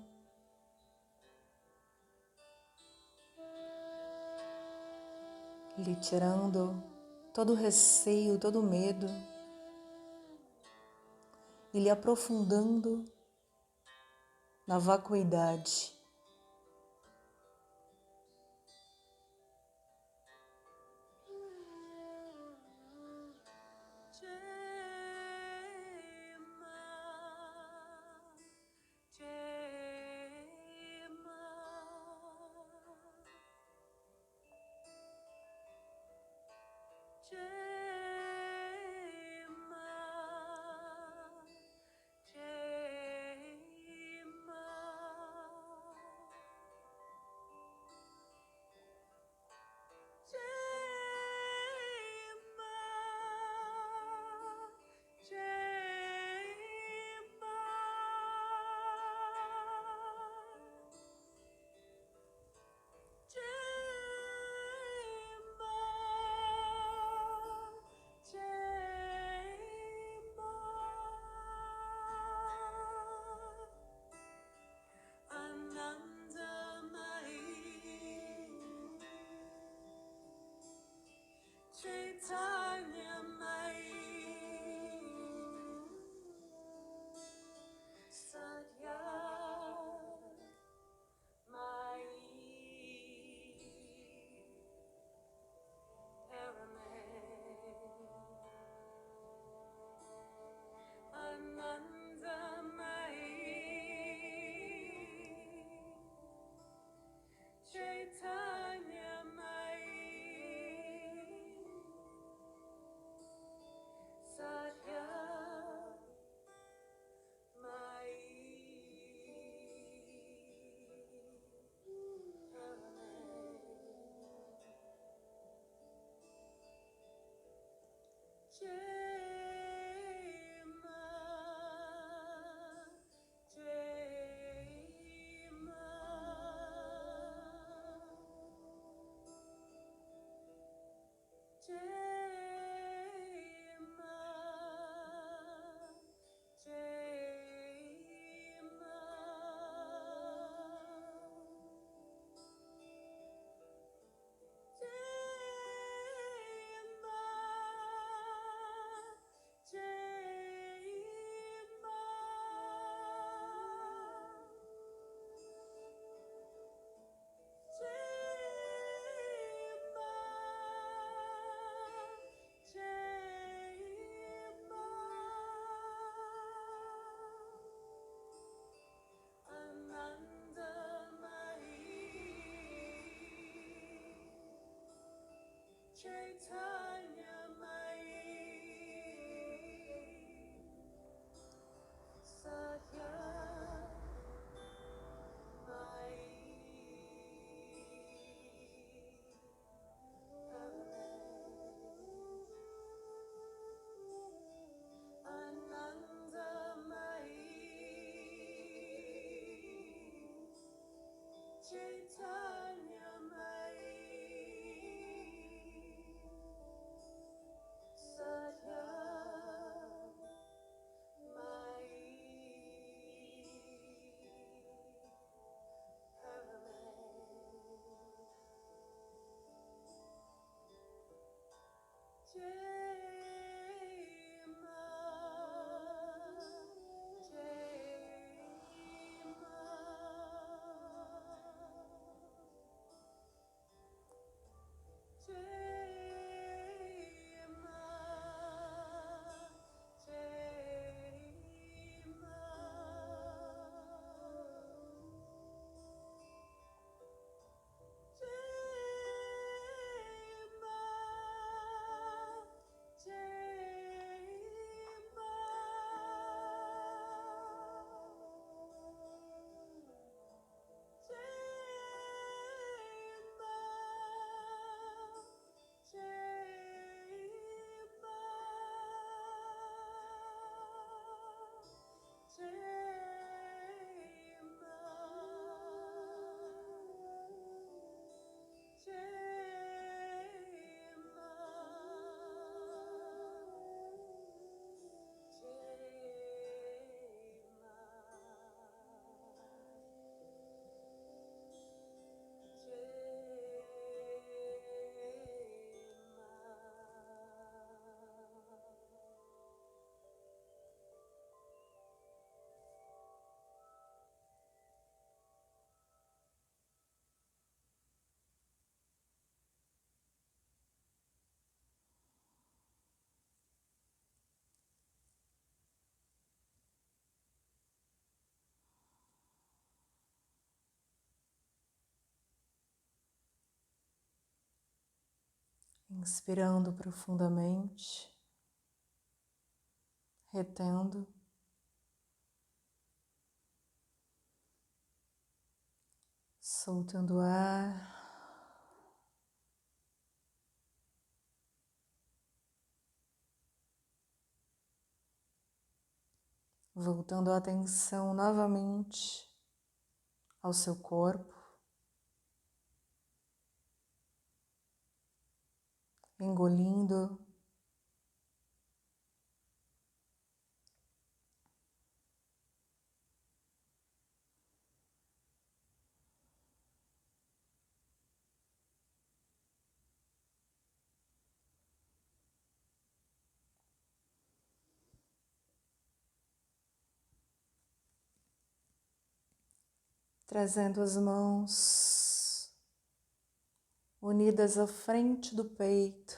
lhe tirando todo o receio, todo o medo e lhe aprofundando na vacuidade. Inspirando profundamente, retendo, soltando o ar, voltando a atenção novamente ao seu corpo, engolindo, trazendo as mãos unidas à frente do peito,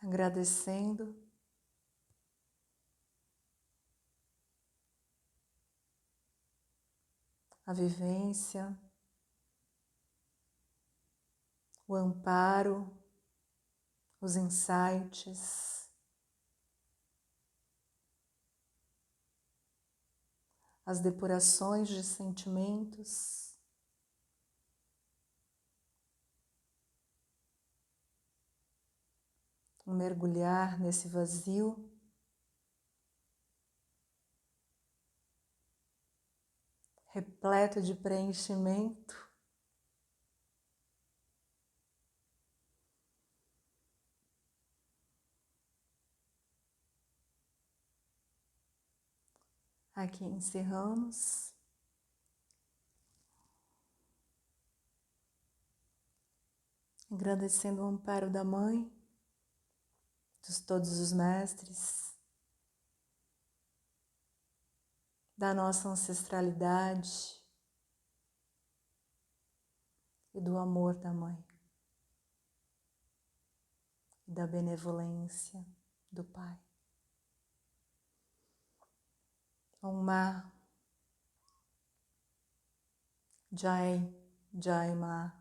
agradecendo a vivência, o amparo, os insights, as depurações de sentimentos, um mergulhar nesse vazio, repleto de preenchimento. Aqui encerramos. Agradecendo o amparo da Mãe, de todos os mestres, da nossa ancestralidade e do amor da Mãe, e da benevolência do Pai. Om Ma, Jai, Jai Ma,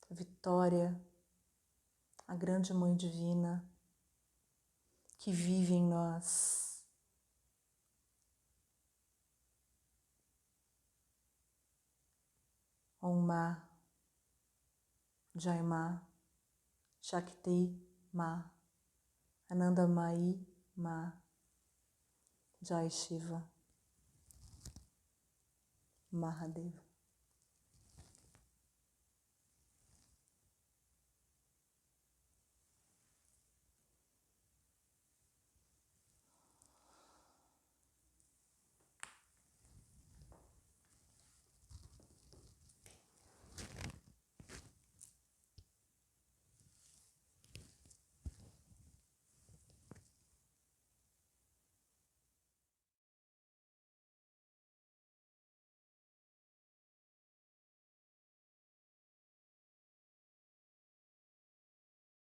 Vitória, a grande Mãe Divina que vive em nós. Om Ma, Jai Ma, Shakti Ma, Anandamayi Ma, Jai Shiva, Mahadeva.